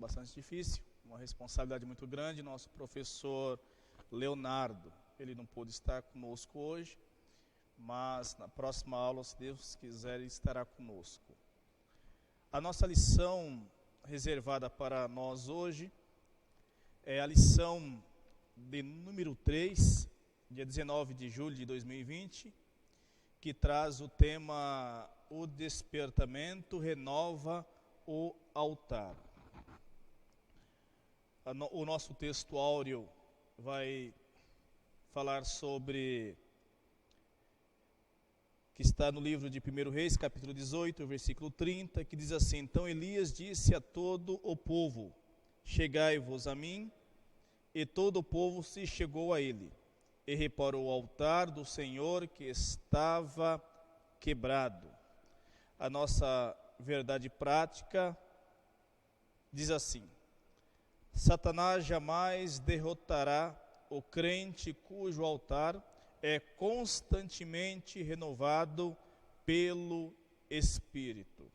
bastante difícil, uma responsabilidade muito grande. Nosso professor Leonardo, ele não pôde estar conosco hoje, mas na próxima aula, se Deus quiser, ele estará conosco. A nossa lição reservada para nós hoje é a lição de número 3, dia 19 de julho de 2020, que traz o tema O Despertamento Renova o Altar. O nosso texto áureo vai falar sobre, que está no livro de 1 Reis, capítulo 18, versículo 30, que diz assim: Então Elias disse a todo o povo: Chegai-vos a mim. E todo o povo se chegou a ele, e reparou o altar do Senhor que estava quebrado. A nossa verdade prática diz assim: Satanás jamais derrotará o crente cujo altar é constantemente renovado pelo Espírito.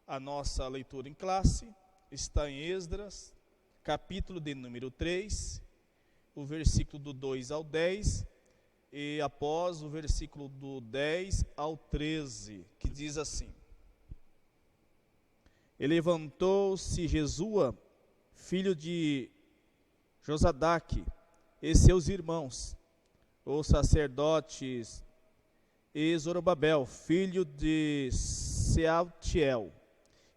A nossa leitura em classe está em Esdras, capítulo de número 3, o versículo do 2 ao 10, e após o versículo do 10 ao 13, que diz assim: E levantou-se Jesua, filho de Josadaque, e seus irmãos, os sacerdotes, e Zorobabel, filho de Sealtiel,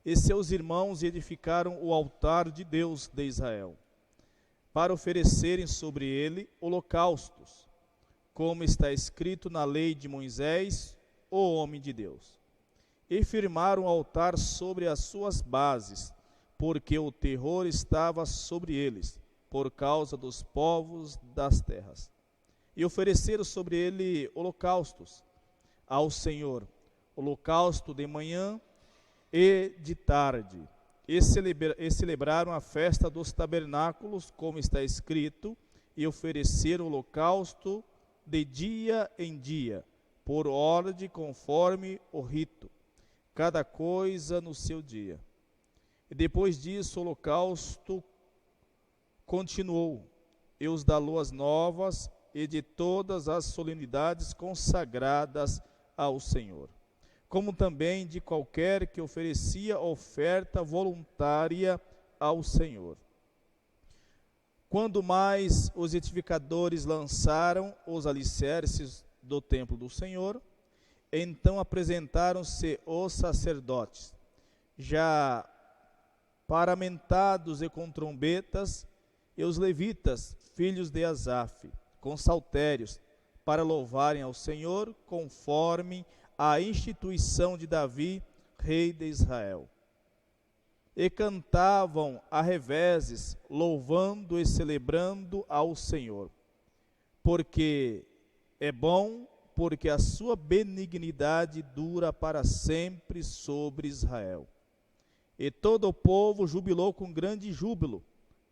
e seus irmãos edificaram o altar de Deus de Israel, para oferecerem sobre ele holocaustos, como está escrito na lei de Moisés, o homem de Deus. E firmaram o altar sobre as suas bases, porque o terror estava sobre eles, por causa dos povos das terras. E ofereceram sobre ele holocaustos ao Senhor, holocausto de manhã e de tarde, e celebraram a festa dos tabernáculos, como está escrito, e ofereceram holocausto de dia em dia, por ordem conforme o rito, cada coisa no seu dia. E depois disso o holocausto continuou, e os da luas novas, e de todas as solenidades consagradas ao Senhor, como também de qualquer que oferecia oferta voluntária ao Senhor. Quando mais os edificadores lançaram os alicerces do templo do Senhor, então apresentaram-se os sacerdotes, já paramentados e com trombetas, e os levitas, filhos de Asaf, com saltérios, para louvarem ao Senhor, conforme a instituição de Davi, rei de Israel. E cantavam a reveses, louvando e celebrando ao Senhor, porque é bom, porque a sua benignidade dura para sempre sobre Israel. E todo o povo jubilou com grande júbilo,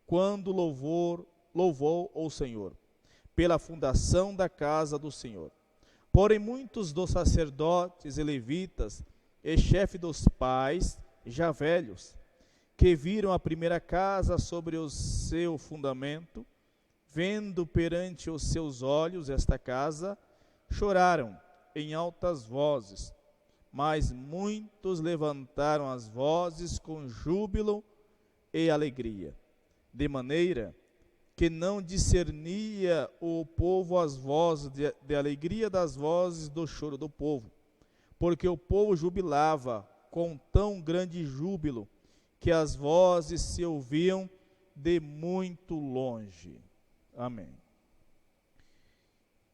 quando louvou o Senhor, pela fundação da casa do Senhor. Porém, muitos dos sacerdotes e levitas, e chefe dos pais, já velhos, que viram a primeira casa sobre o seu fundamento, vendo perante os seus olhos esta casa, choraram em altas vozes, mas muitos levantaram as vozes com júbilo e alegria, de maneira que não discernia o povo as vozes de alegria das vozes do choro do povo, porque o povo jubilava com tão grande júbilo, que as vozes se ouviam de muito longe. Amém.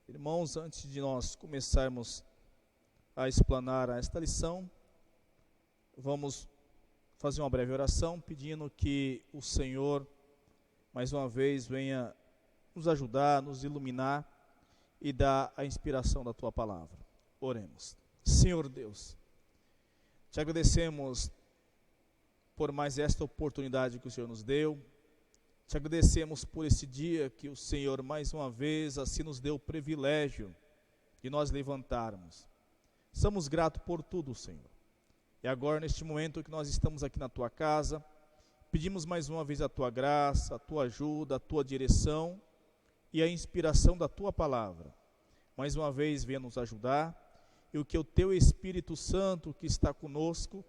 Irmãos, antes de nós começarmos a explanar esta lição, vamos fazer uma breve oração, pedindo que o Senhor mais uma vez venha nos ajudar, nos iluminar e dar a inspiração da Tua palavra. Oremos. Senhor Deus, te agradecemos por mais esta oportunidade que o Senhor nos deu, te agradecemos por esse dia que o Senhor mais uma vez assim nos deu o privilégio de nós levantarmos. Somos gratos por tudo, Senhor. E agora, neste momento que nós estamos aqui na tua casa, pedimos mais uma vez a tua graça, a tua ajuda, a tua direção e a inspiração da tua palavra. Mais uma vez, venha nos ajudar, e o que o teu Espírito Santo que está conosco,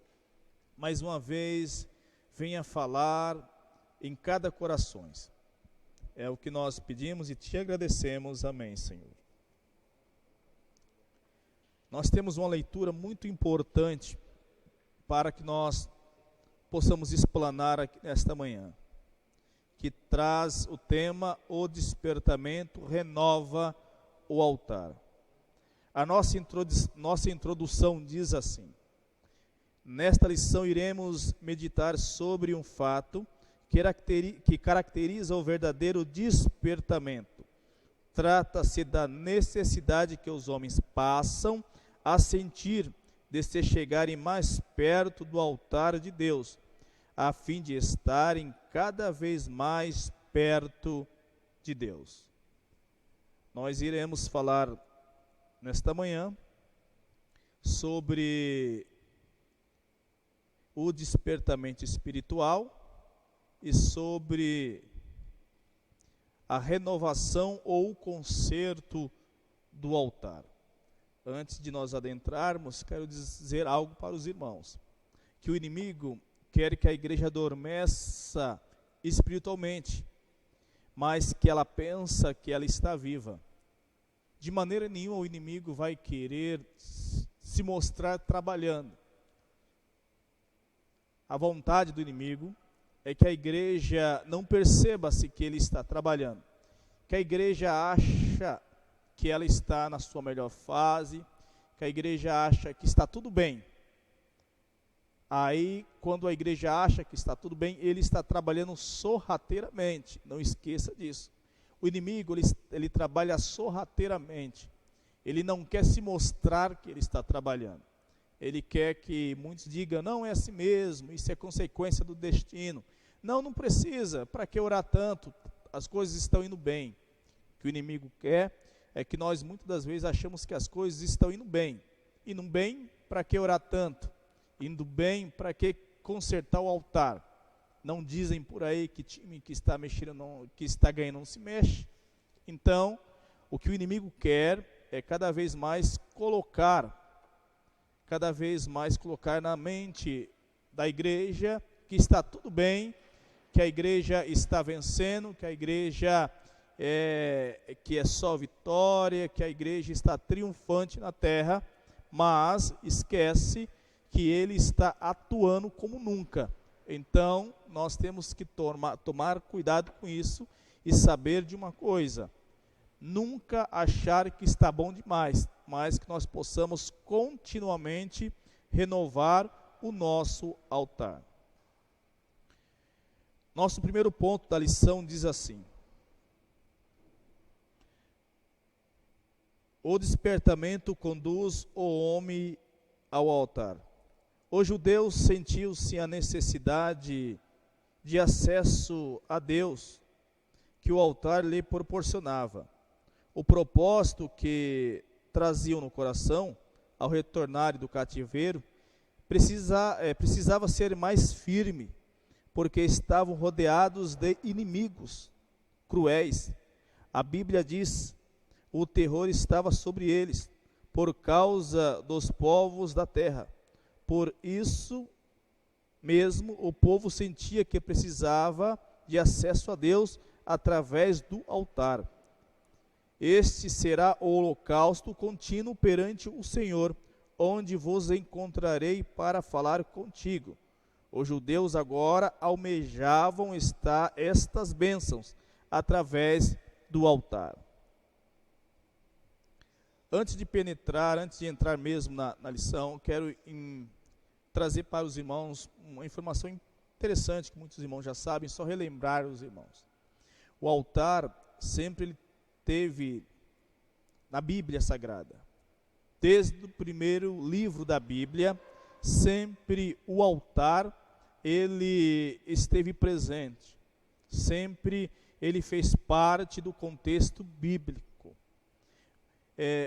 mais uma vez, venha falar em cada coração. É o que nós pedimos e te agradecemos. Amém, Senhor. Nós temos uma leitura muito importante para que nós possamos explanar aqui nesta manhã, que traz o tema: o despertamento renova o altar. A nossa introdução diz assim: nesta lição iremos meditar sobre um fato que caracteriza o verdadeiro despertamento. Trata-se da necessidade que os homens passam a sentir de se chegarem mais perto do altar de Deus, a fim de estarem cada vez mais perto de Deus. Nós iremos falar nesta manhã sobre o despertamento espiritual e sobre a renovação ou o conserto do altar. Antes de nós adentrarmos, quero dizer algo para os irmãos, que o inimigo quer que a igreja adormeça espiritualmente, mas que ela pensa que ela está viva. De maneira nenhuma o inimigo vai querer se mostrar trabalhando. A vontade do inimigo é que a igreja não perceba-se que ele está trabalhando, que a igreja acha que ela está na sua melhor fase, que a igreja acha que está tudo bem. Aí, quando a igreja acha que está tudo bem, ele está trabalhando sorrateiramente. Não esqueça disso. O inimigo, ele trabalha sorrateiramente. Ele não quer se mostrar que ele está trabalhando. Ele quer que muitos digam: não, é assim mesmo, isso é consequência do destino. Não precisa, para que orar tanto? As coisas estão indo bem. O que o inimigo quer é que nós muitas das vezes achamos que as coisas estão indo bem. Indo bem, para que orar tanto? Indo bem, para que consertar o altar? Não dizem por aí que time que está mexendo, não, que está ganhando não se mexe? Então, o que o inimigo quer é cada vez mais colocar na mente da igreja que está tudo bem, que a igreja está vencendo, que a igreja que é só vitória, que a igreja está triunfante na terra, mas esquece que ele está atuando como nunca. Então, nós temos que tomar cuidado com isso e saber de uma coisa: nunca achar que está bom demais, mas que nós possamos continuamente renovar o nosso altar. Nosso primeiro ponto da lição diz assim: o despertamento conduz o homem ao altar. O judeu sentiu-se a necessidade de acesso a Deus que o altar lhe proporcionava. O propósito que traziam no coração ao retornarem do cativeiro precisava ser mais firme, porque estavam rodeados de inimigos cruéis. A Bíblia diz: o terror estava sobre eles, por causa dos povos da terra. Por isso mesmo, o povo sentia que precisava de acesso a Deus através do altar. Este será o holocausto contínuo perante o Senhor, onde vos encontrarei para falar contigo. Os judeus agora almejavam estas bênçãos através do altar. Antes de entrar mesmo na lição, quero trazer para os irmãos uma informação interessante que muitos irmãos já sabem, só relembrar os irmãos. O altar sempre teve na Bíblia Sagrada. Desde o primeiro livro da Bíblia, sempre o altar ele esteve presente. Sempre ele fez parte do contexto bíblico.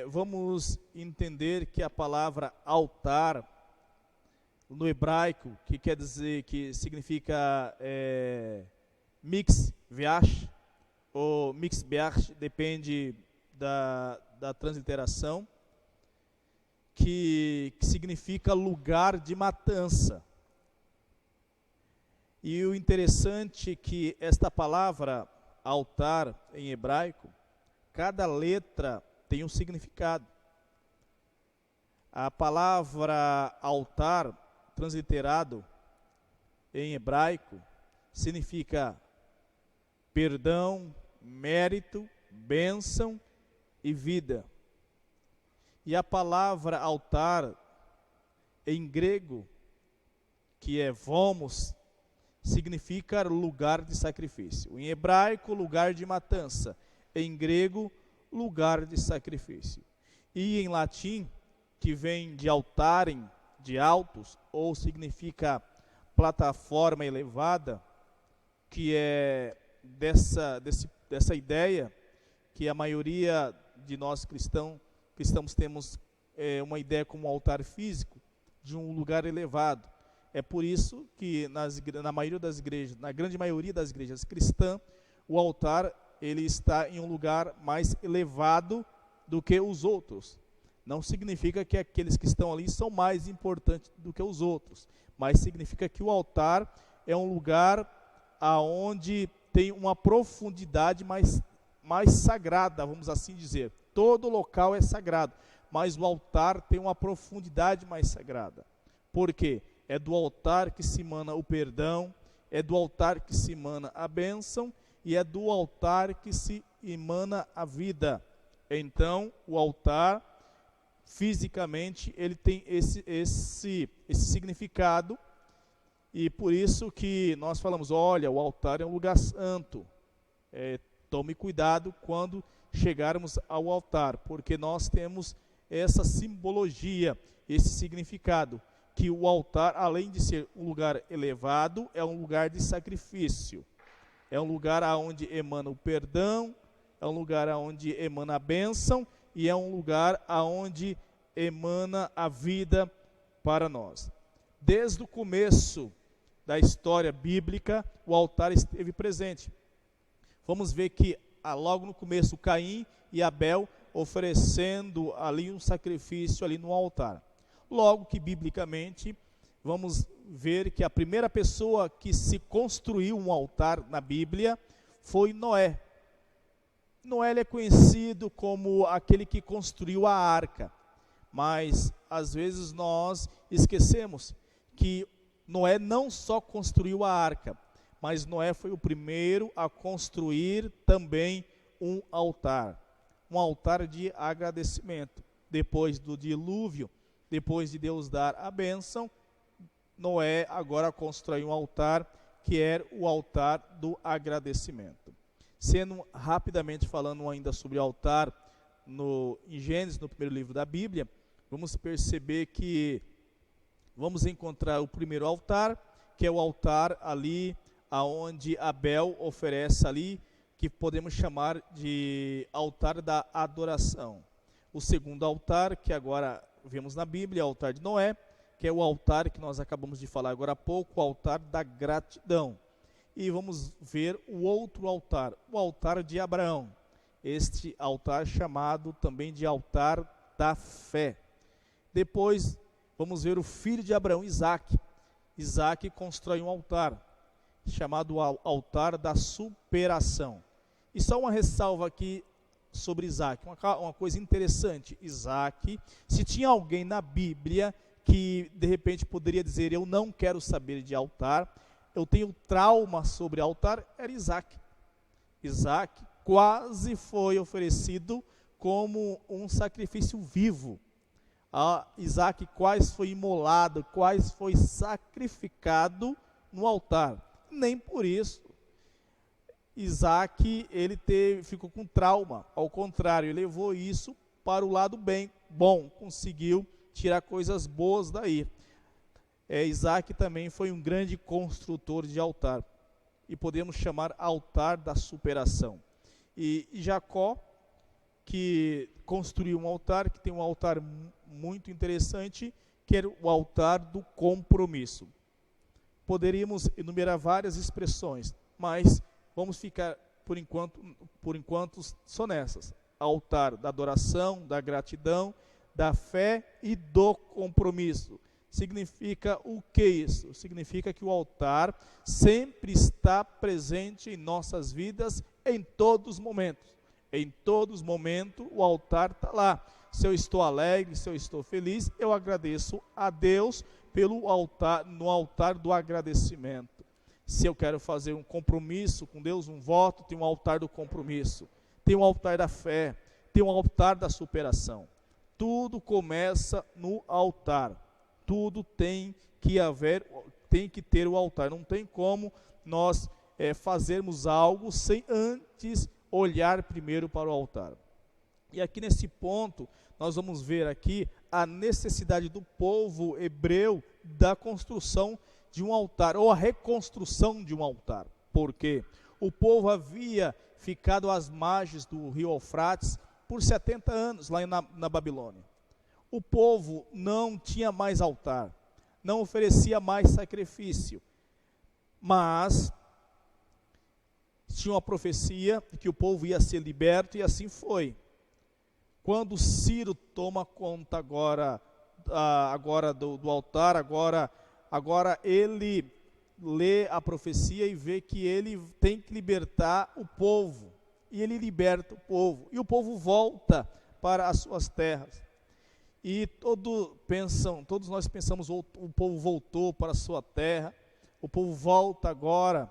Vamos entender que a palavra altar, no hebraico, que quer dizer, que significa mix viach, ou mix beach, depende da transliteração, que significa lugar de matança. E o interessante é que esta palavra altar em hebraico, cada letra tem um significado. A palavra altar, transliterado em hebraico, significa perdão, mérito, bênção e vida. E a palavra altar em grego, que é vomos, significa lugar de sacrifício. Em hebraico, lugar de matança. Em grego, lugar de sacrifício. E em latim, que vem de altarem, de altos, ou significa plataforma elevada, que é dessa ideia que a maioria de nós cristãos temos uma ideia como um altar físico, de um lugar elevado. É por isso que na maioria das igrejas, na grande maioria das igrejas cristãs, o altar ele está em um lugar mais elevado do que os outros. Não significa que aqueles que estão ali são mais importantes do que os outros, mas significa que o altar é um lugar aonde tem uma profundidade mais sagrada, vamos assim dizer. Todo local é sagrado, mas o altar tem uma profundidade mais sagrada. Por quê? É do altar que se emana o perdão, é do altar que se emana a bênção e é do altar que se emana a vida. Então, o altar, fisicamente, ele tem esse significado, e por isso que nós falamos, olha, o altar é um lugar santo. Tome cuidado quando chegarmos ao altar, porque nós temos essa simbologia, esse significado, que o altar, além de ser um lugar elevado, é um lugar de sacrifício. É um lugar onde emana o perdão, é um lugar onde emana a bênção e é um lugar onde emana a vida para nós. Desde o começo da história bíblica, o altar esteve presente. Vamos ver que logo no começo, Caim e Abel oferecendo ali um sacrifício ali no altar. Logo que, biblicamente, vamos ver que a primeira pessoa que se construiu um altar na Bíblia foi Noé. Noé é conhecido como aquele que construiu a arca, mas às vezes nós esquecemos que Noé não só construiu a arca, mas Noé foi o primeiro a construir também um altar de agradecimento. Depois do dilúvio, depois de Deus dar a bênção, Noé agora constrói um altar, que é o altar do agradecimento. Sendo rapidamente falando ainda sobre o altar, em Gênesis, no primeiro livro da Bíblia, vamos perceber que vamos encontrar o primeiro altar, que é o altar ali, aonde Abel oferece ali, que podemos chamar de altar da adoração. O segundo altar, que agora vemos na Bíblia, é o altar de Noé, que é o altar que nós acabamos de falar agora há pouco, o altar da gratidão. E vamos ver o outro altar, o altar de Abraão. Este altar chamado também de altar da fé. Depois, vamos ver o filho de Abraão, Isaque. Isaque constrói um altar, chamado altar da superação. E só uma ressalva aqui sobre Isaque, uma coisa interessante. Isaque, se tinha alguém na Bíblia que de repente poderia dizer, eu não quero saber de altar, eu tenho trauma sobre altar, era Isaque. Isaque quase foi oferecido como um sacrifício vivo. Isaque quase foi imolado, quase foi sacrificado no altar. Nem por isso Isaque ficou com trauma, ao contrário, ele levou isso para o lado bom, conseguiu tirar coisas boas daí. Isaque também foi um grande construtor de altar, e podemos chamar altar da superação. E Jacó, que construiu um altar, que tem um altar muito interessante, que é o altar do compromisso. Poderíamos enumerar várias expressões, mas vamos ficar, por enquanto só nessas. Altar da adoração, da gratidão, da fé e do compromisso. Significa o que isso? Significa que o altar sempre está presente em nossas vidas em todos os momentos. Em todos os momentos o altar está lá. Se eu estou alegre, se eu estou feliz, eu agradeço a Deus pelo altar, no altar do agradecimento. Se eu quero fazer um compromisso com Deus, um voto, tem um altar do compromisso. Tem um altar da fé, tem um altar da superação. Tudo começa no altar. Tudo tem que ter o altar. Não tem como nós fazermos algo sem antes olhar primeiro para o altar. E aqui nesse ponto, nós vamos ver aqui a necessidade do povo hebreu da construção de um altar, ou a reconstrução de um altar. Por quê? O povo havia ficado às margens do rio Eufrates por 70 anos, lá na Babilônia. O povo não tinha mais altar, não oferecia mais sacrifício, mas tinha uma profecia de que o povo ia ser liberto, e assim foi. Quando Ciro toma conta agora do altar, agora ele lê a profecia e vê que ele tem que libertar o povo, e ele liberta o povo, e o povo volta para as suas terras. E todos nós pensamos, o povo voltou para a sua terra, o povo volta agora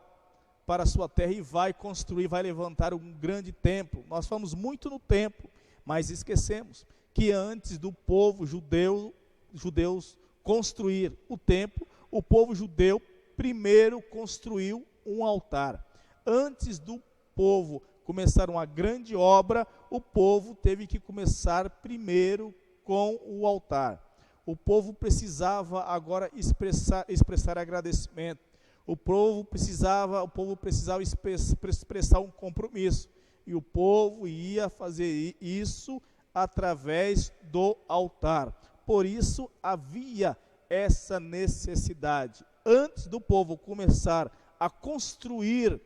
para a sua terra e vai construir, vai levantar um grande templo. Nós falamos muito no templo, mas esquecemos que antes do povo judeus construir o templo, o povo judeu primeiro construiu um altar. Antes do povo começar uma grande obra, o povo teve que começar primeiro com o altar. O povo precisava agora expressar agradecimento. O povo precisava expressar um compromisso. E o povo ia fazer isso através do altar. Por isso havia essa necessidade. Antes do povo começar a construir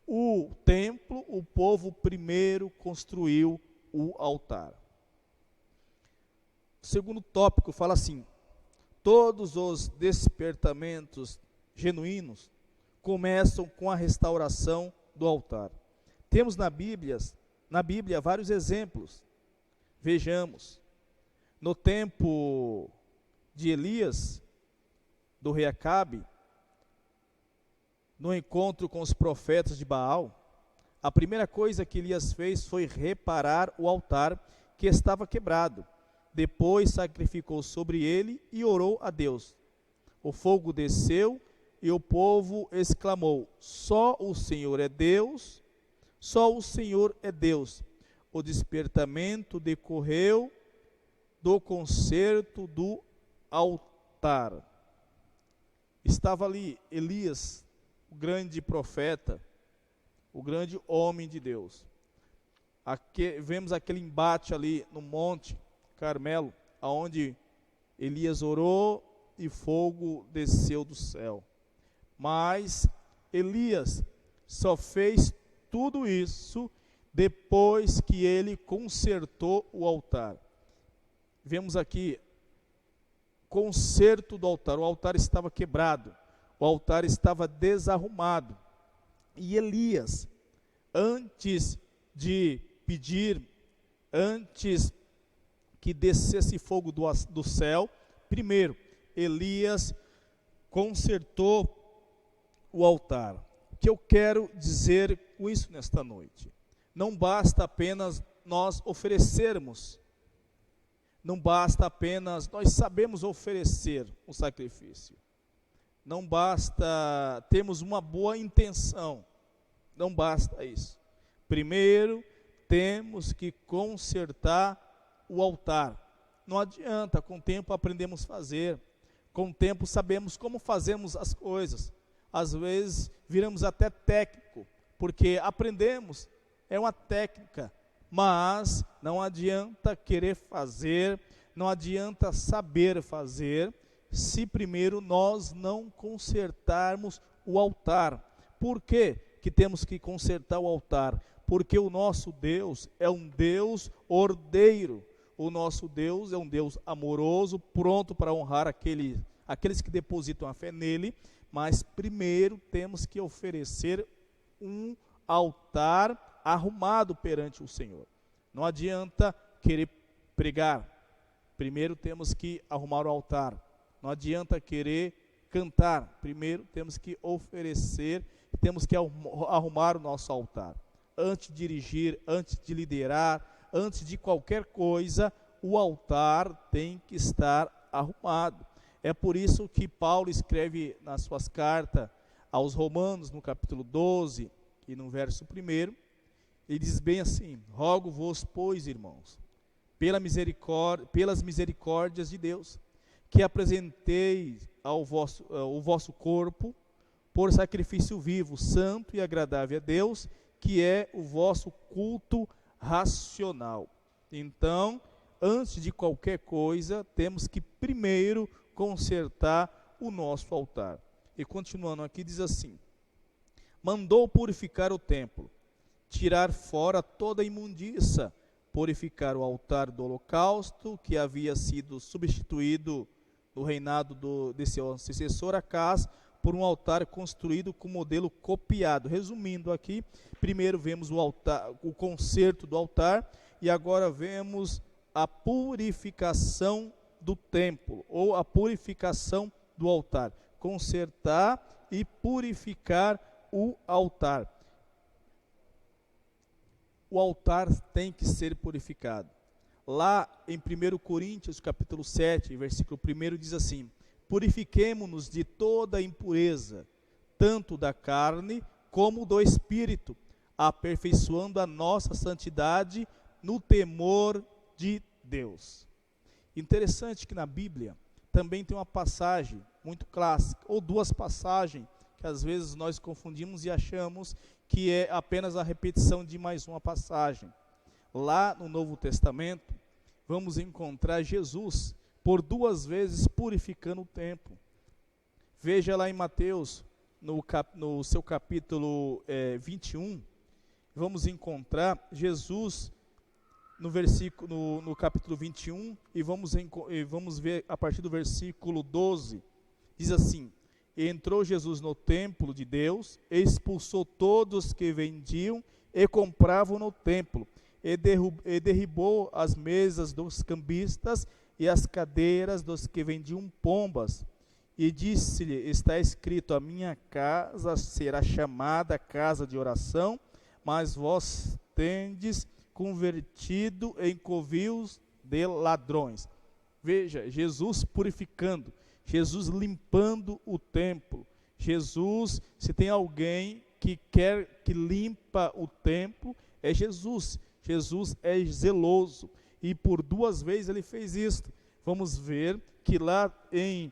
o templo, o povo primeiro construiu o altar. O segundo tópico fala assim: todos os despertamentos genuínos começam com a restauração do altar. Temos na Bíblia vários exemplos. Vejamos, no tempo de Elias, do rei Acabe, no encontro com os profetas de Baal, a primeira coisa que Elias fez foi reparar o altar que estava quebrado. Depois sacrificou sobre ele e orou a Deus. O fogo desceu e o povo exclamou: só o Senhor é Deus, só o Senhor é Deus. O despertamento decorreu do concerto do altar. Estava ali Elias, o grande profeta, o grande homem de Deus. Vemos aquele embate ali no Monte Carmelo, aonde Elias orou e fogo desceu do céu. Mas Elias só fez tudo isso depois que ele consertou o altar. Vemos aqui conserto do altar. O altar estava quebrado, o altar estava desarrumado. E Elias, antes de pedir, antes que descesse fogo do céu, primeiro, Elias consertou o altar. O que eu quero dizer com isso nesta noite? Não basta apenas nós oferecermos, não basta apenas nós sabemos oferecer o sacrifício, não basta termos uma boa intenção, não basta isso. Primeiro, temos que consertar o altar. Não adianta, com o tempo aprendemos a fazer, com o tempo sabemos como fazemos as coisas. Às vezes viramos até técnico, porque aprendemos, é uma técnica, mas não adianta querer fazer Não adianta saber fazer se primeiro nós não consertarmos o altar. Por quê que temos que consertar o altar? Porque o nosso Deus é um Deus ordeiro. O nosso Deus é um Deus amoroso, pronto para honrar aqueles que depositam a fé nele, mas primeiro temos que oferecer um altar arrumado perante o Senhor. Não adianta querer pregar, primeiro temos que arrumar o altar. Não adianta querer cantar, primeiro temos que oferecer, temos que arrumar o nosso altar. Antes de dirigir, antes de liderar, antes de qualquer coisa, o altar tem que estar arrumado. É por isso que Paulo escreve nas suas cartas aos Romanos, no capítulo 12 e no verso 1, ele diz bem assim: rogo-vos, pois, irmãos, pelas misericórdias de Deus, que apresenteis o vosso corpo por sacrifício vivo, santo e agradável a Deus, que é o vosso culto racional. Então, antes de qualquer coisa, temos que primeiro consertar o nosso altar. E continuando aqui, diz assim: mandou purificar o templo, tirar fora toda a imundícia, purificar o altar do holocausto, que havia sido substituído no reinado de seu antecessor Acás, por um altar construído com modelo copiado. Resumindo aqui, primeiro vemos o altar, o conserto do altar, e agora vemos a purificação do templo, ou a purificação do altar. Consertar e purificar o altar. O altar tem que ser purificado. Lá em 1 Coríntios, capítulo 7, versículo 1, diz assim: purifiquemo-nos de toda impureza, tanto da carne como do espírito, aperfeiçoando a nossa santidade no temor de Deus. Interessante que na Bíblia também tem uma passagem muito clássica, ou duas passagens, que às vezes nós confundimos e achamos que é apenas a repetição de mais uma passagem. Lá no Novo Testamento, vamos encontrar Jesus por duas vezes purificando o templo. Veja lá em Mateus, no seu capítulo 21, vamos encontrar Jesus no capítulo 21, e vamos ver a partir do versículo 12, diz assim: e entrou Jesus no templo de Deus, expulsou todos que vendiam e compravam no templo, e derribou as mesas dos cambistas e as cadeiras dos que vendiam pombas, e disse-lhe: está escrito, a minha casa será chamada casa de oração, mas vós tendes convertido em covios de ladrões. Veja, Jesus purificando, Jesus limpando o templo. Jesus, se tem alguém que limpa o templo, é Jesus. Jesus é zeloso, e por duas vezes ele fez isto. Vamos ver que lá em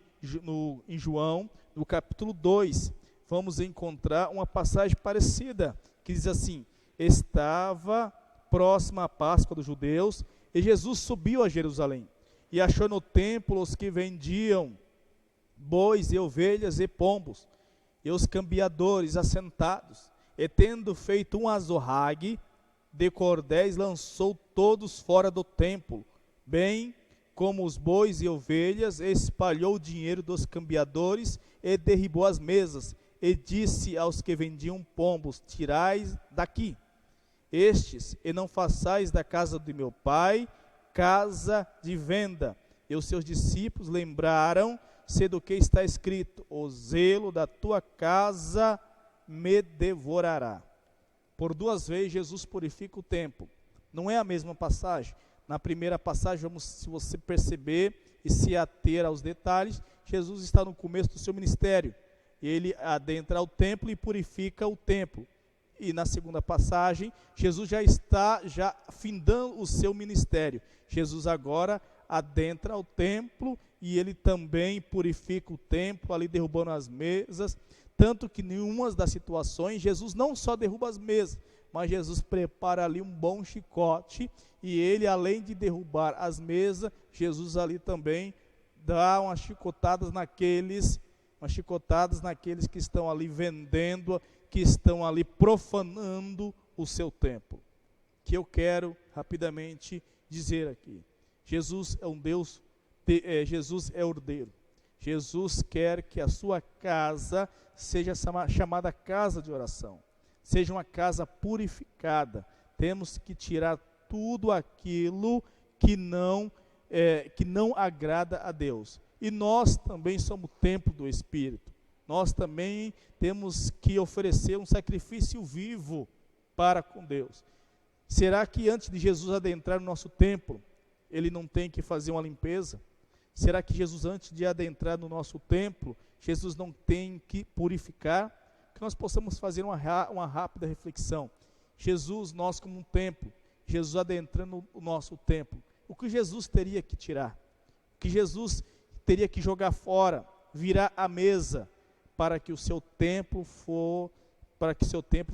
João, no capítulo 2, vamos encontrar uma passagem parecida, que diz assim: estava próxima a Páscoa dos judeus, e Jesus subiu a Jerusalém, e achou no templo os que vendiam bois e ovelhas e pombos, e os cambiadores assentados, e tendo feito um azorrague de cordéis, lançou todos fora do templo, bem como os bois e ovelhas, espalhou o dinheiro dos cambiadores, e derribou as mesas, e disse aos que vendiam pombos: tirai daqui estes, e não façais da casa de meu pai casa de venda. E os seus discípulos lembraram-se do que está escrito: o zelo da tua casa me devorará. Por duas vezes Jesus purifica o templo. Não é a mesma passagem. Na primeira passagem, se você perceber e se ater aos detalhes, Jesus está no começo do seu ministério. Ele adentra o templo e purifica o templo. E na segunda passagem, Jesus já está findando o seu ministério. Jesus agora adentra o templo, e ele também purifica o templo, ali derrubando as mesas, Tanto que em nenhuma das situações, Jesus não só derruba as mesas, mas Jesus prepara ali um bom chicote, e ele, além de derrubar as mesas, Jesus ali também dá umas chicotadas naqueles que estão ali vendendo, que estão ali profanando o seu templo. Que eu quero rapidamente dizer aqui: Jesus é um Deus, Jesus é ordeiro. Jesus quer que a sua casa seja chamada casa de oração, seja uma casa purificada. Temos que tirar tudo aquilo que não agrada a Deus. E nós também somos o templo do Espírito. Nós também temos que oferecer um sacrifício vivo para com Deus. Será que antes de Jesus adentrar no nosso templo, ele não tem que fazer uma limpeza? Será que Jesus, antes de adentrar no nosso templo, Jesus não tem que purificar? Que nós possamos fazer uma rápida reflexão. Jesus, nós como um templo, Jesus adentrando o nosso templo, o que Jesus teria que tirar? O que Jesus teria que jogar fora, virar a mesa, para que o seu templo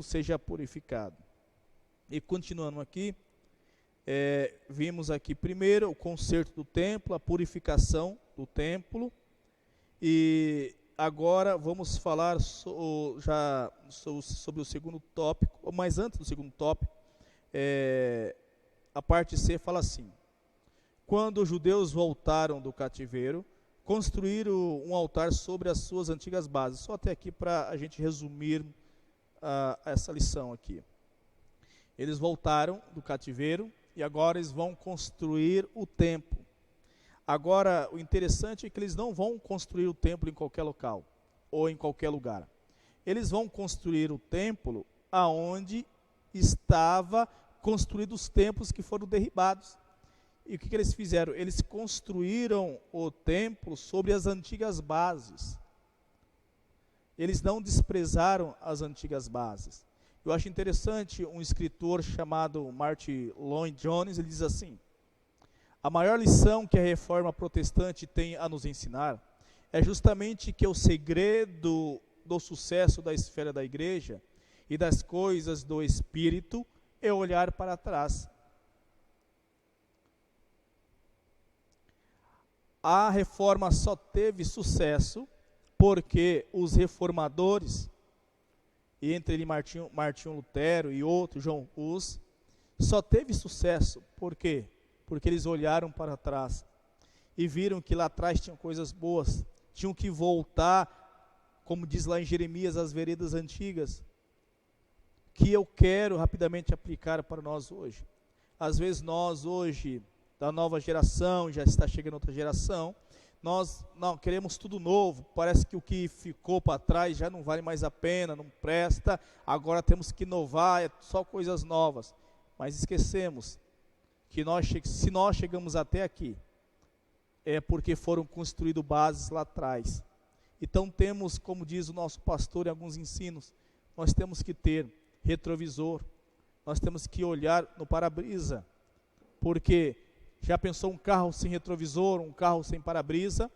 seja purificado? E continuando aqui, vimos aqui primeiro o conserto do templo, a purificação do templo, e agora vamos falar sobre o segundo tópico, mas antes do segundo tópico, a parte C fala assim: quando os judeus voltaram do cativeiro, construíram um altar sobre as suas antigas bases. Só até aqui para a gente resumir essa lição aqui. Eles voltaram do cativeiro e agora eles vão construir o templo. Agora, o interessante é que eles não vão construir o templo em qualquer local ou em qualquer lugar. Eles vão construir o templo aonde estava construídos os templos que foram derribados. E o que eles fizeram? Eles construíram o templo sobre as antigas bases. Eles não desprezaram as antigas bases. Eu acho interessante um escritor chamado Martin Lloyd-Jones, ele diz assim: a maior lição que a reforma protestante tem a nos ensinar é justamente que o segredo do sucesso da esfera da igreja e das coisas do Espírito é olhar para trás. A reforma só teve sucesso porque os reformadores, e entre ele Martinho Lutero e outro, João Hus, só teve sucesso. Por quê? Porque eles olharam para trás e viram que lá atrás tinham coisas boas, tinham que voltar, como diz lá em Jeremias, às veredas antigas, que eu quero rapidamente aplicar para nós hoje. Às vezes nós hoje, da nova geração, já está chegando outra geração, nós não queremos tudo novo, parece que o que ficou para trás já não vale mais a pena, não presta, agora temos que inovar, é só coisas novas. Mas esquecemos que se nós chegamos até aqui, é porque foram construídas bases lá atrás. Então temos, como diz o nosso pastor em alguns ensinos, nós temos que ter retrovisor, nós temos que olhar no para-brisa, porque já pensou um carro sem retrovisor, um carro sem para-brisa?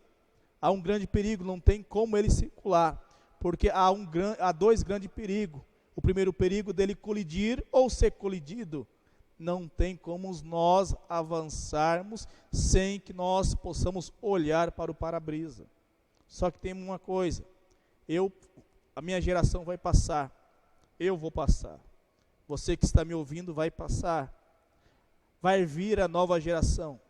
Há um grande perigo, não tem como ele circular, porque há dois grandes perigos. O primeiro perigo dele colidir ou ser colidido. Não tem como nós avançarmos sem que nós possamos olhar para o para-brisa. Só que tem uma coisa, a minha geração vai passar, eu vou passar, você que está me ouvindo vai passar, vai vir a nova geração.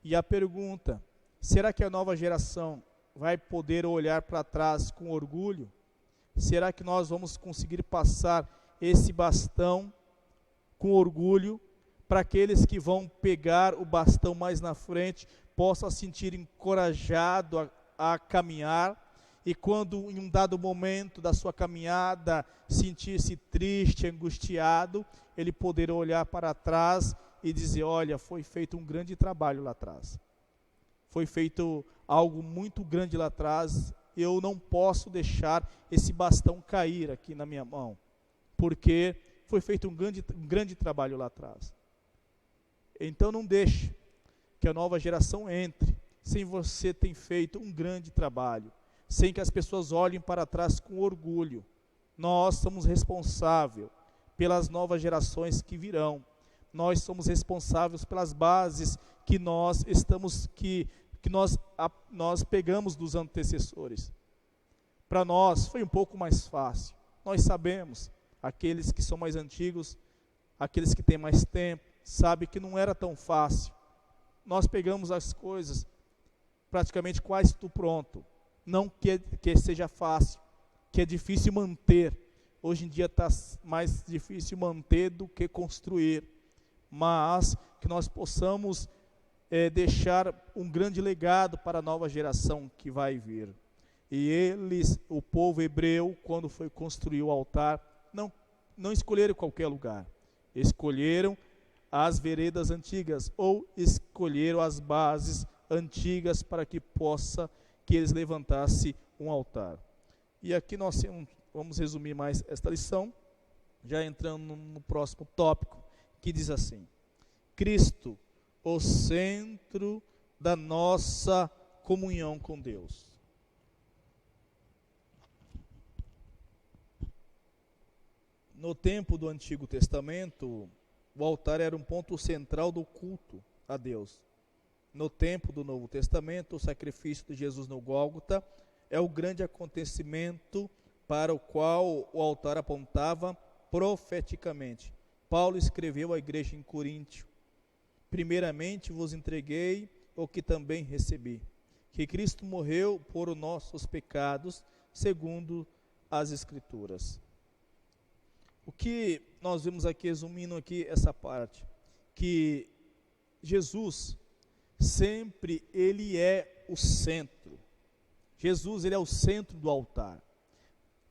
E a pergunta, será que a nova geração vai poder olhar para trás com orgulho? Será que nós vamos conseguir passar esse bastão com orgulho, para aqueles que vão pegar o bastão mais na frente, possam se sentir encorajado a caminhar, e quando em um dado momento da sua caminhada sentir-se triste, angustiado, ele poder olhar para trás e dizer: olha, foi feito um grande trabalho lá atrás, foi feito algo muito grande lá atrás, eu não posso deixar esse bastão cair aqui na minha mão, porque foi feito um grande trabalho lá atrás. Então não deixe que a nova geração entre sem você ter feito um grande trabalho. sem que as pessoas olhem para trás com orgulho. Nós somos responsáveis pelas novas gerações que virão. Nós somos responsáveis pelas bases que nós pegamos dos antecessores. Para nós foi um pouco mais fácil. Nós sabemos, aqueles que são mais antigos, aqueles que têm mais tempo, sabem que não era tão fácil. Nós pegamos as coisas praticamente quase tudo pronto. Não que seja fácil, que é difícil manter. Hoje em dia está mais difícil manter do que construir. Mas que nós possamos deixar um grande legado para a nova geração que vai vir. E eles, o povo hebreu, quando foi construir o altar, não escolheram qualquer lugar. Escolheram as veredas antigas, ou escolheram as bases antigas para que eles levantassem um altar. E aqui nós vamos resumir mais esta lição, já entrando no próximo tópico, que diz assim: Cristo, o centro da nossa comunhão com Deus. No tempo do Antigo Testamento, o altar era um ponto central do culto a Deus. No tempo do Novo Testamento, o sacrifício de Jesus no Gólgota é o grande acontecimento para o qual o altar apontava profeticamente. Paulo escreveu à igreja em Coríntio: primeiramente vos entreguei o que também recebi, que Cristo morreu por os nossos pecados, segundo as Escrituras. O que nós vemos aqui, resumindo aqui essa parte, que Jesus sempre ele é o centro. Jesus ele é o centro do altar.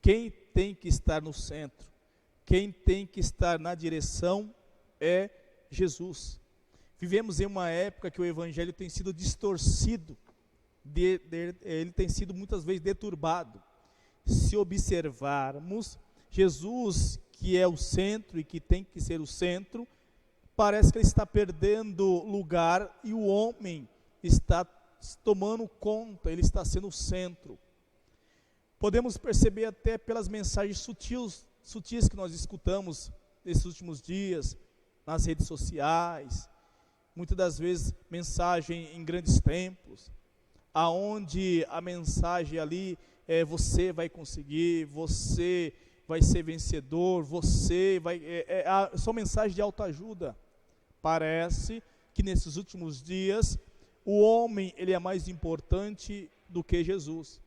Quem tem que estar no centro, quem tem que estar na direção é Jesus. Vivemos em uma época que o evangelho tem sido distorcido, ele tem sido muitas vezes deturbado. Se observarmos, Jesus, que é o centro e que tem que ser o centro, parece que ele está perdendo lugar e o homem está tomando conta, ele está sendo o centro. Podemos perceber até pelas mensagens sutis que nós escutamos nesses últimos dias, nas redes sociais, muitas das vezes mensagem em grandes templos, aonde a mensagem ali é: você vai conseguir, você vai ser vencedor, são mensagens de autoajuda. Parece que nesses últimos dias o homem ele é mais importante do que Jesus,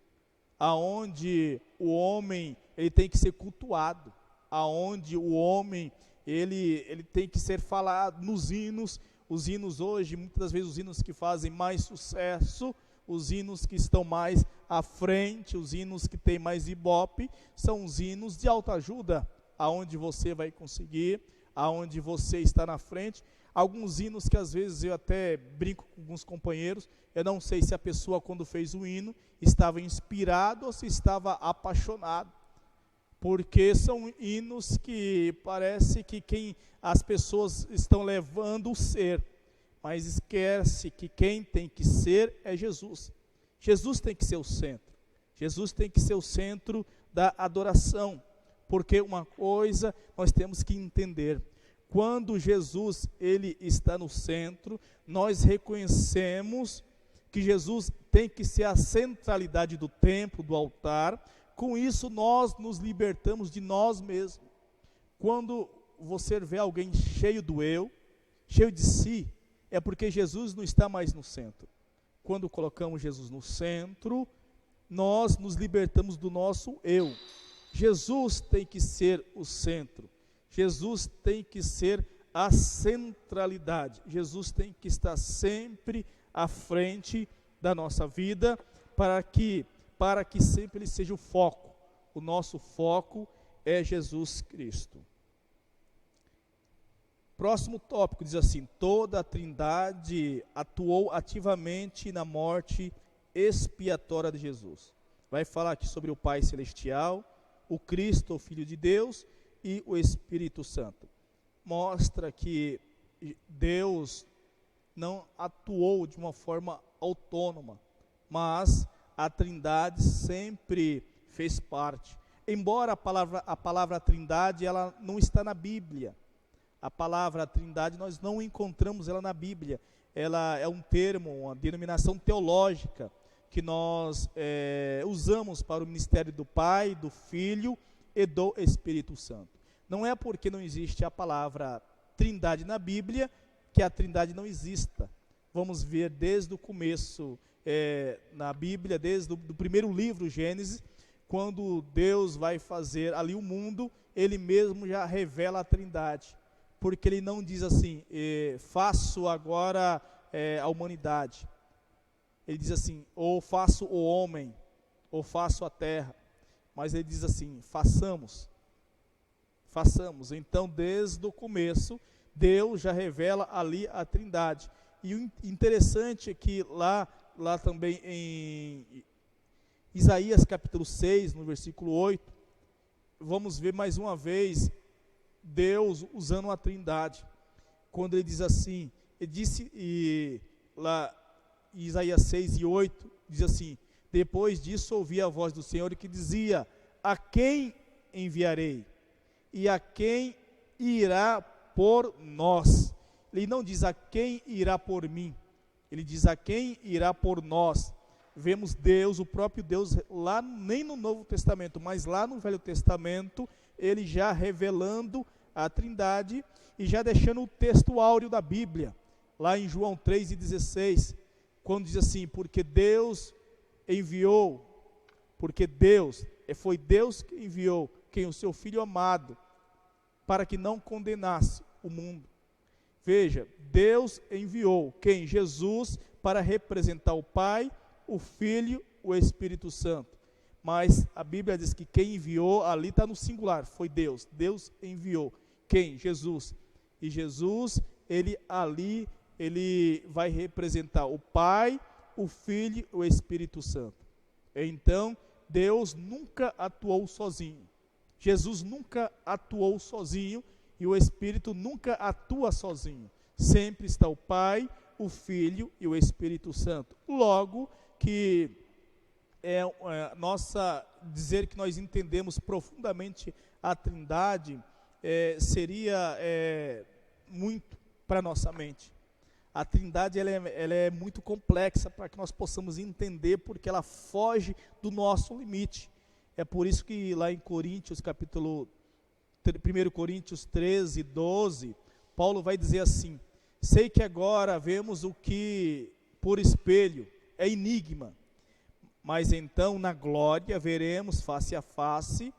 aonde o homem ele tem que ser cultuado, aonde o homem ele tem que ser falado nos hinos. Os hinos hoje, muitas das vezes os hinos que fazem mais sucesso, os hinos que estão mais à frente, os hinos que têm mais ibope, são os hinos de autoajuda, aonde você vai conseguir, aonde você está na frente. Alguns hinos que às vezes eu até brinco com alguns companheiros, eu não sei se a pessoa quando fez o hino estava inspirado ou se estava apaixonado, porque são hinos que parece que as pessoas estão levando o ser, mas esquece que quem tem que ser é Jesus. Jesus tem que ser o centro. Jesus tem que ser o centro da adoração, porque uma coisa nós temos que entender: quando Jesus ele está no centro, nós reconhecemos que Jesus tem que ser a centralidade do templo, do altar. Com isso nós nos libertamos de nós mesmos. Quando você vê alguém cheio do eu, cheio de si, é porque Jesus não está mais no centro. Quando colocamos Jesus no centro, nós nos libertamos do nosso eu. Jesus tem que ser o centro. Jesus tem que ser a centralidade. Jesus tem que estar sempre à frente da nossa vida, para que sempre ele seja o foco. O nosso foco é Jesus Cristo. Próximo tópico diz assim: toda a Trindade atuou ativamente na morte expiatória de Jesus. Vai falar aqui sobre o Pai Celestial, o Cristo, o Filho de Deus, e o Espírito Santo. Mostra que Deus não atuou de uma forma autônoma, mas a Trindade sempre fez parte. Embora a palavra Trindade, ela não está na Bíblia. A palavra Trindade, nós não encontramos ela na Bíblia. Ela é um termo, uma denominação teológica que nós usamos para o ministério do Pai, do Filho e do Espírito Santo. Não é porque não existe a palavra Trindade na Bíblia que a Trindade não exista. Vamos ver desde o começo na Bíblia, desde o primeiro livro, Gênesis, quando Deus vai fazer ali o mundo, Ele mesmo já revela a Trindade. Porque Ele não diz assim, faço agora a humanidade. Ele diz assim, ou faço o homem, ou faço a terra. Mas Ele diz assim, façamos. Então, desde o começo, Deus já revela ali a Trindade. E o interessante é que lá também em Isaías capítulo 6, no versículo 8, vamos ver mais uma vez Deus usando a Trindade. Quando Ele diz assim, Ele disse, lá em Isaías 6 e 8, diz assim, depois disso ouvi a voz do Senhor que dizia, a quem enviarei? E a quem irá por nós? Ele não diz a quem irá por mim, Ele diz a quem irá por nós. Vemos Deus, o próprio Deus, lá nem no Novo Testamento, mas lá no Velho Testamento, Ele já revelando a Trindade e já deixando o texto áureo da Bíblia, lá em João 3,16, quando diz assim, porque Deus enviou, foi Deus que enviou, o seu Filho amado, para que não condenasse o mundo. Veja, Deus enviou quem? Jesus, para representar o Pai, o Filho, o Espírito Santo. Mas a Bíblia diz que quem enviou, ali está no singular, foi Deus. Deus enviou. Quem? Jesus. E Jesus, ele vai representar o Pai, o Filho e o Espírito Santo. Então, Deus nunca atuou sozinho. Jesus nunca atuou sozinho e o Espírito nunca atua sozinho. Sempre está o Pai, o Filho e o Espírito Santo. Logo que dizer que nós entendemos profundamente a Trindade seria muito para a nossa mente. A Trindade ela é muito complexa para que nós possamos entender, porque ela foge do nosso limite. É por isso que lá em Coríntios, 1 Coríntios 13, 12, Paulo vai dizer assim, sei que agora vemos o que por espelho é enigma, mas então na glória veremos face a face,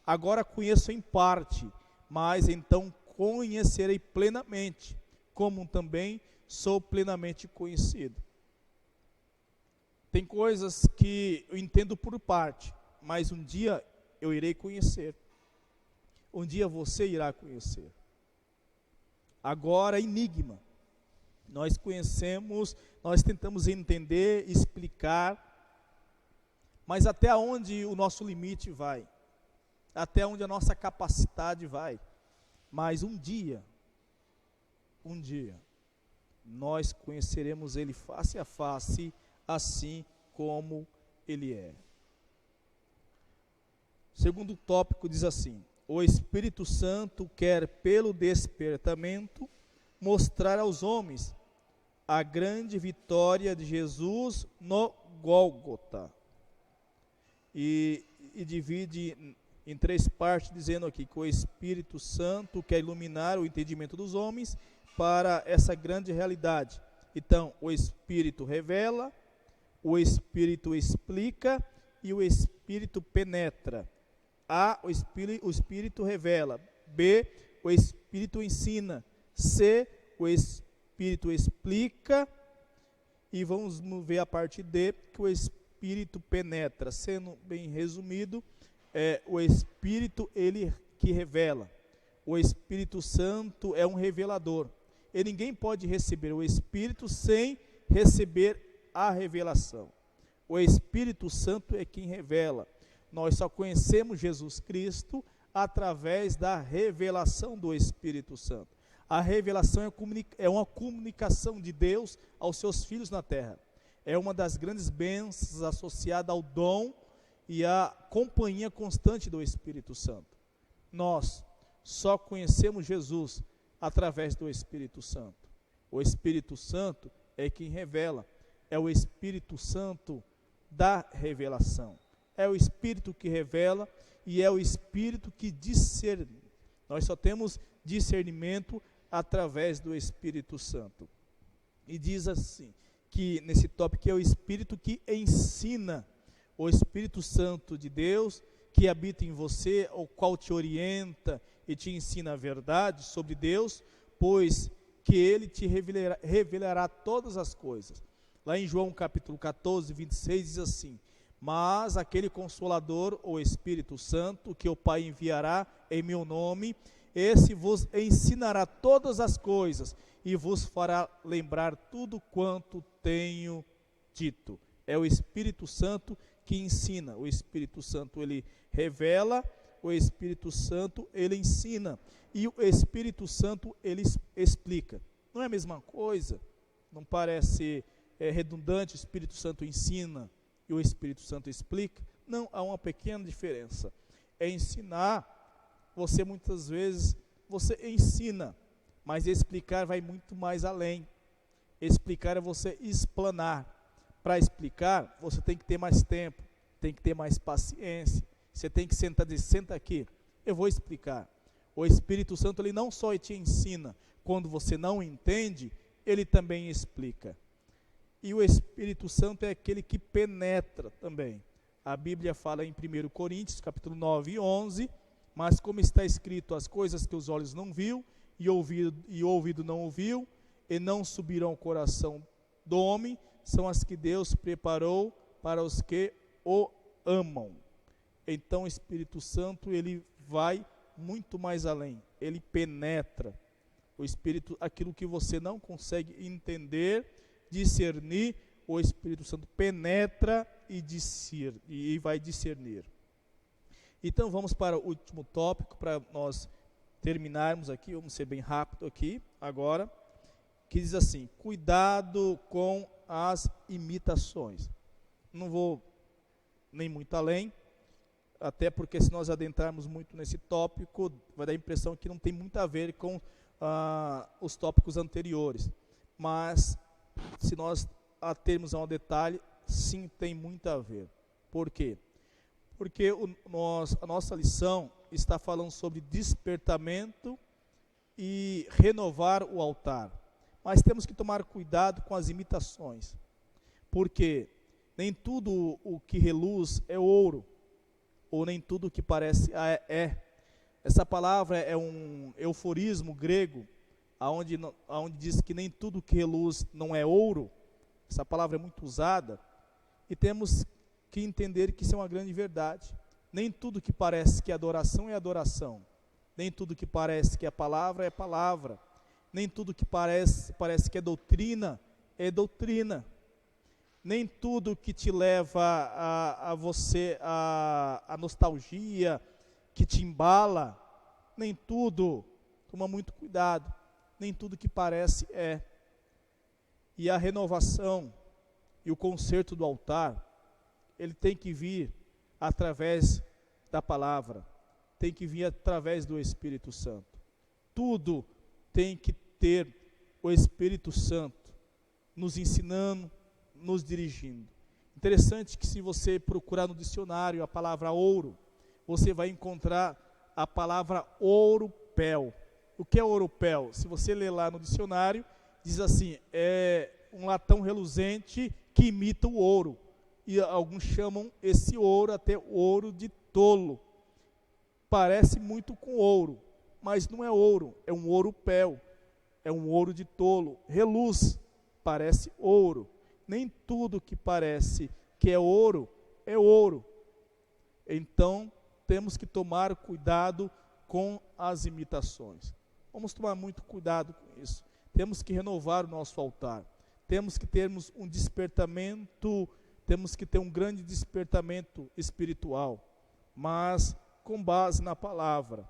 agora conheço em parte, mas então conhecerei plenamente, como também sou plenamente conhecido. Tem coisas que eu entendo por parte, mas um dia eu irei conhecer. Um dia você irá conhecer. Agora, enigma. Nós conhecemos, nós tentamos entender, explicar, mas até onde o nosso limite vai? Até onde a nossa capacidade vai? Mas um dia, nós conheceremos Ele face a face, assim como Ele é. Segundo tópico diz assim, o Espírito Santo quer pelo despertamento mostrar aos homens a grande vitória de Jesus no Gólgota. E divide em 3 partes, dizendo aqui que o Espírito Santo quer iluminar o entendimento dos homens para essa grande realidade. Então, o Espírito revela, o Espírito explica e o Espírito penetra. A, o Espírito revela. B, o Espírito ensina. C, o Espírito explica. E vamos ver a parte D, que o Espírito penetra. Sendo bem resumido, o Espírito, ele que revela. O Espírito Santo é um revelador. E ninguém pode receber o Espírito sem receber a revelação. O Espírito Santo é quem revela. Nós só conhecemos Jesus Cristo através da revelação do Espírito Santo. A revelação é uma comunicação de Deus aos seus filhos na terra. é uma das grandes bênçãos associada ao dom e à companhia constante do Espírito Santo. Nós só conhecemos Jesus através do Espírito Santo. O Espírito Santo é quem revela, é o Espírito Santo da revelação. É o Espírito que revela e é o Espírito que discerne. Nós só temos discernimento através do Espírito Santo. E diz assim, que nesse tópico que é o Espírito que ensina, o Espírito Santo de Deus que habita em você, o qual te orienta e te ensina a verdade sobre Deus, pois que ele te revelará todas as coisas. Lá em João capítulo 14, 26 diz assim: mas aquele Consolador, o Espírito Santo, que o Pai enviará em meu nome, esse vos ensinará todas as coisas e vos fará lembrar tudo quanto tenho dito. É o Espírito Santo que ensina. O Espírito Santo, ele revela, o Espírito Santo, ele ensina. E o Espírito Santo, ele explica. Não é a mesma coisa? Não parece redundante? O Espírito Santo ensina e o Espírito Santo explica? Não, há uma pequena diferença. É ensinar, você muitas vezes, você ensina, mas explicar vai muito mais além. Explicar é você explanar. Para explicar, você tem que ter mais tempo, tem que ter mais paciência. Você tem que sentar e dizer, senta aqui, eu vou explicar. O Espírito Santo, ele não só te ensina, quando você não entende, ele também explica. E o Espírito Santo é aquele que penetra também. A Bíblia fala em 1 Coríntios, capítulo 9 e 11, mas como está escrito, as coisas que os olhos não viu, e o ouvido não ouviu, e não subiram ao coração do homem, são as que Deus preparou para os que o amam. Então o Espírito Santo, ele vai muito mais além, ele penetra. O Espírito, aquilo que você não consegue entender, discernir, o Espírito Santo penetra e vai discernir. Então vamos para o último tópico, para nós terminarmos aqui, vamos ser bem rápido aqui agora, que diz assim: cuidado com as imitações. Não vou nem muito além, até porque se nós adentrarmos muito nesse tópico, vai dar a impressão que não tem muito a ver com os tópicos anteriores. Mas, se nós atermos a um detalhe, sim, tem muito a ver. Por quê? Porque a nossa lição está falando sobre despertamento e renovar o altar. Mas temos que tomar cuidado com as imitações, porque nem tudo o que reluz é ouro, ou nem tudo o que parece é. Essa palavra é um eufemismo grego, aonde diz que nem tudo que reluz não é ouro. Essa palavra é muito usada, e temos que entender que isso é uma grande verdade. Nem tudo que parece que é adoração, nem tudo que parece que é palavra, nem tudo que parece que é doutrina, nem tudo que te leva a você, a nostalgia, que te embala, nem tudo, toma muito cuidado, nem tudo que parece é. E a renovação e o conserto do altar, ele tem que vir através da palavra, tem que vir através do Espírito Santo. Tudo tem que ter o Espírito Santo nos ensinando, nos dirigindo. Interessante que se você procurar no dicionário a palavra ouro, você vai encontrar a palavra ouropel. O que é ouropel? Se você ler lá no dicionário, diz assim, é um latão reluzente que imita o ouro. E alguns chamam esse ouro até ouro de tolo. Parece muito com ouro, mas não é ouro, é um ouropel, é um ouro de tolo. Reluz, parece ouro. Nem tudo que parece que é ouro. Então, temos que tomar cuidado com as imitações. Vamos tomar muito cuidado com isso. Temos que renovar o nosso altar. Temos que termos um despertamento, temos que ter um grande despertamento espiritual, mas com base na palavra.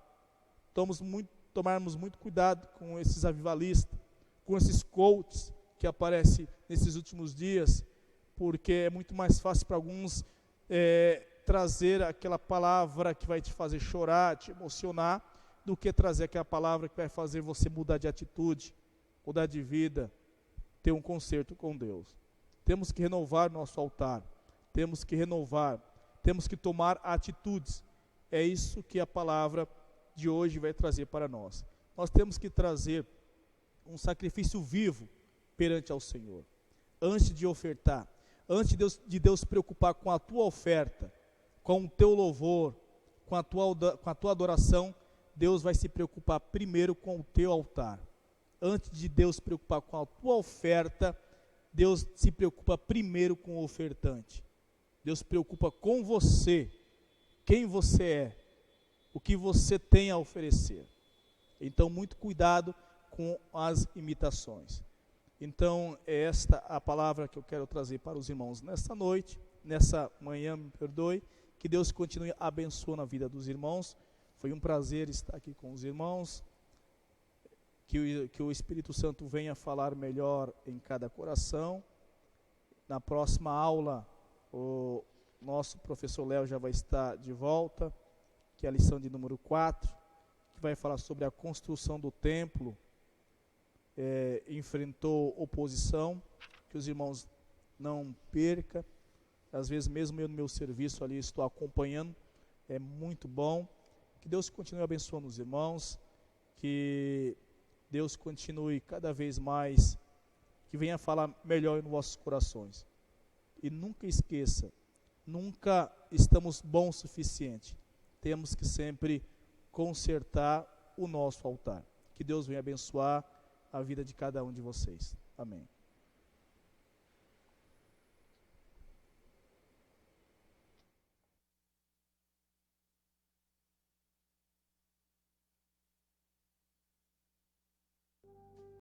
Tomarmos muito cuidado com esses avivalistas, com esses coaches que aparecem nesses últimos dias, porque é muito mais fácil para alguns trazer aquela palavra que vai te fazer chorar, te emocionar, do que trazer aquela palavra que vai fazer você mudar de atitude, mudar de vida, ter um conserto com Deus. Temos que renovar nosso altar, temos que renovar, temos que tomar atitudes. É isso que a palavra de hoje vai trazer para nós. Nós temos que trazer um sacrifício vivo perante ao Senhor. Antes de ofertar, antes de Deus se preocupar com a tua oferta, com o teu louvor, com a tua adoração, Deus vai se preocupar primeiro com o teu altar. Antes de Deus se preocupar com a tua oferta, Deus se preocupa primeiro com o ofertante. Deus se preocupa com você, quem você é, o que você tem a oferecer. Então, muito cuidado com as imitações. Então, é esta a palavra que eu quero trazer para os irmãos nesta noite, nessa manhã, me perdoe, que Deus continue abençoando a vida dos irmãos. Foi um prazer estar aqui com os irmãos, que o Espírito Santo venha falar melhor em cada coração. Na próxima aula, o nosso professor Léo já vai estar de volta, que é a lição de número 4, que vai falar sobre a construção do templo. Enfrentou oposição, que os irmãos não percam. Às vezes mesmo eu no meu serviço ali estou acompanhando, é muito bom. Que Deus continue abençoando os irmãos, que Deus continue cada vez mais, que venha falar melhor nos vossos corações. E nunca esqueça, nunca estamos bons o suficiente. Temos que sempre consertar o nosso altar. Que Deus venha abençoar a vida de cada um de vocês. Amém.